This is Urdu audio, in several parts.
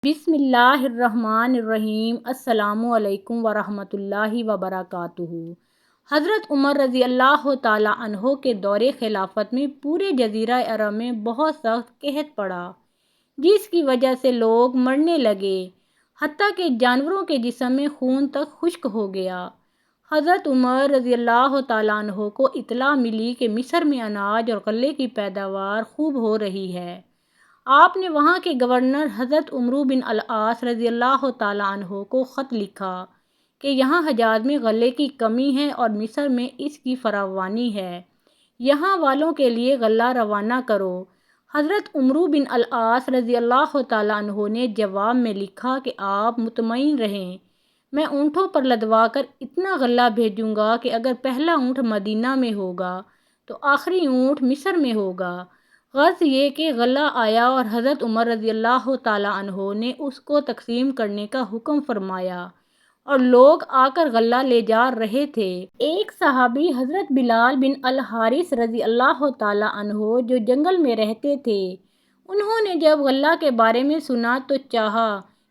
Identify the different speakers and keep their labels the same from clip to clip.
Speaker 1: بسم اللہ الرحمن الرحیم۔ السلام علیکم ورحمۃ اللہ وبرکاتہ۔ حضرت عمر رضی اللہ تعالیٰ عنہ کے دور خلافت میں پورے جزیرہ عرب میں بہت سخت قحط پڑا، جس کی وجہ سے لوگ مرنے لگے، حتیٰ کہ جانوروں کے جسم میں خون تک خشک ہو گیا۔ حضرت عمر رضی اللہ تعالیٰ عنہ کو اطلاع ملی کہ مصر میں اناج اور غلے کی پیداوار خوب ہو رہی ہے۔ آپ نے وہاں کے گورنر حضرت عمرو بن العاص رضی اللہ تعالیٰ عنہ کو خط لکھا کہ یہاں حجاز میں غلے کی کمی ہے اور مصر میں اس کی فراوانی ہے، یہاں والوں کے لیے غلہ روانہ کرو۔ حضرت عمرو بن العاص رضی اللہ تعالیٰ عنہ نے جواب میں لکھا کہ آپ مطمئن رہیں، میں اونٹوں پر لدوا کر اتنا غلہ بھیجوں گا کہ اگر پہلا اونٹ مدینہ میں ہوگا تو آخری اونٹ مصر میں ہوگا۔ غرض یہ کہ غلہ آیا اور حضرت عمر رضی اللہ تعالیٰ عنہ نے اس کو تقسیم کرنے کا حکم فرمایا اور لوگ آ کر غلہ لے جا رہے تھے۔ ایک صحابی حضرت بلال بن الحارث رضی اللہ تعالیٰ عنہ جو جنگل میں رہتے تھے، انہوں نے جب غلہ کے بارے میں سنا تو چاہا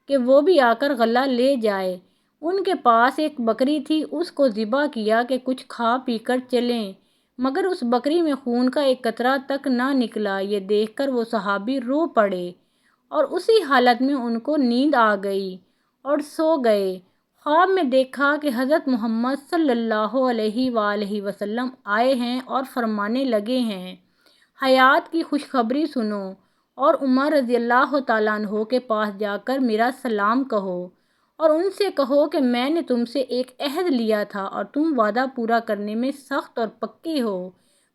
Speaker 1: کہ وہ بھی آ کر غلہ لے جائے۔ ان کے پاس ایک بکری تھی، اس کو ذبح کیا کہ کچھ کھا پی کر چلیں، مگر اس بکری میں خون کا ایک قطرہ تک نہ نکلا۔ یہ دیکھ کر وہ صحابی رو پڑے اور اسی حالت میں ان کو نیند آ گئی اور سو گئے۔ خواب میں دیکھا کہ حضرت محمد صلی اللہ علیہ وآلہ وسلم آئے ہیں اور فرمانے لگے ہیں، حیات کی خوشخبری سنو اور عمر رضی اللہ تعالیٰ عنہ کے پاس جا کر میرا سلام کہو اور ان سے کہو کہ میں نے تم سے ایک عہد لیا تھا اور تم وعدہ پورا کرنے میں سخت اور پکے ہو،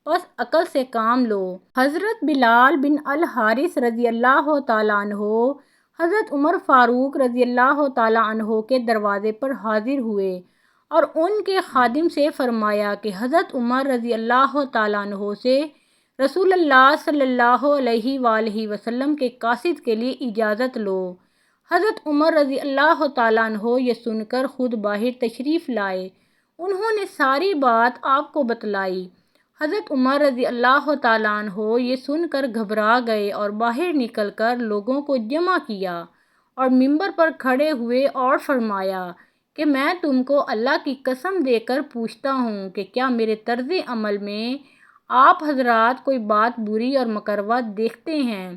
Speaker 1: بس عقل سے کام لو۔ حضرت بلال بن الحارث رضی اللہ تعالیٰ عنہ حضرت عمر فاروق رضی اللہ تعالیٰ عنہ کے دروازے پر حاضر ہوئے اور ان کے خادم سے فرمایا کہ حضرت عمر رضی اللہ تعالیٰ عنہ سے رسول اللہ صلی اللہ علیہ وآلہ وسلم کے قاصد کے لیے اجازت لو۔ حضرت عمر رضی اللہ تعالیٰ عنہ یہ سن کر خود باہر تشریف لائے، انہوں نے ساری بات آپ کو بتلائی۔ حضرت عمر رضی اللہ تعالیٰ عنہ یہ سن کر گھبرا گئے اور باہر نکل کر لوگوں کو جمع کیا اور منبر پر کھڑے ہوئے اور فرمایا کہ میں تم کو اللہ کی قسم دے کر پوچھتا ہوں کہ کیا میرے طرز عمل میں آپ حضرات کوئی بات بری اور مکروہ دیکھتے ہیں؟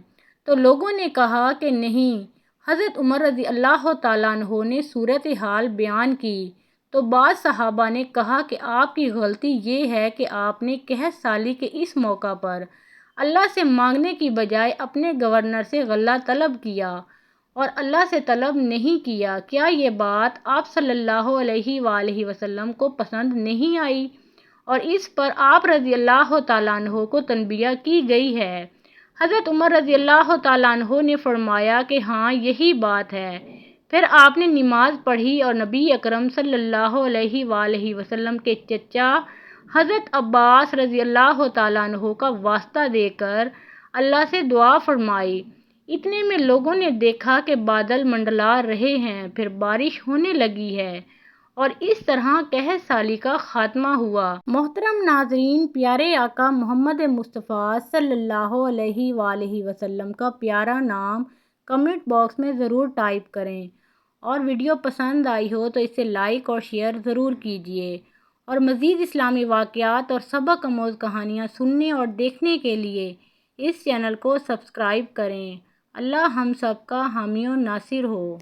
Speaker 1: تو لوگوں نے کہا کہ نہیں۔ حضرت عمر رضی اللہ تعالیٰ عنہ نے صورتحال بیان کی تو بعض صحابہ نے کہا کہ آپ کی غلطی یہ ہے کہ آپ نے قحط سالی کے اس موقع پر اللہ سے مانگنے کی بجائے اپنے گورنر سے غلہ طلب کیا اور اللہ سے طلب نہیں کیا۔ کیا یہ بات آپ صلی اللہ علیہ وآلہ وسلم کو پسند نہیں آئی اور اس پر آپ رضی اللہ تعالیٰ عنہ کو تنبیہ کی گئی ہے؟ حضرت عمر رضی اللہ تعالیٰ عنہ نے فرمایا کہ ہاں یہی بات ہے۔ پھر آپ نے نماز پڑھی اور نبی اکرم صلی اللہ علیہ وآلہ وسلم کے چچا حضرت عباس رضی اللہ تعالیٰ عنہ کا واسطہ دے کر اللہ سے دعا فرمائی۔ اتنے میں لوگوں نے دیکھا کہ بادل منڈلا رہے ہیں، پھر بارش ہونے لگی ہے اور اس طرح قحط سالی کا خاتمہ ہوا۔ محترم ناظرین، پیارے آقا محمد مصطفیٰ صلی اللہ علیہ وآلہ وسلم کا پیارا نام کمنٹ باکس میں ضرور ٹائپ کریں اور ویڈیو پسند آئی ہو تو اسے لائک اور شیئر ضرور کیجیے، اور مزید اسلامی واقعات اور سبق آموز کہانیاں سننے اور دیکھنے کے لیے اس چینل کو سبسکرائب کریں۔ اللہ ہم سب کا حامی و ناصر ہو۔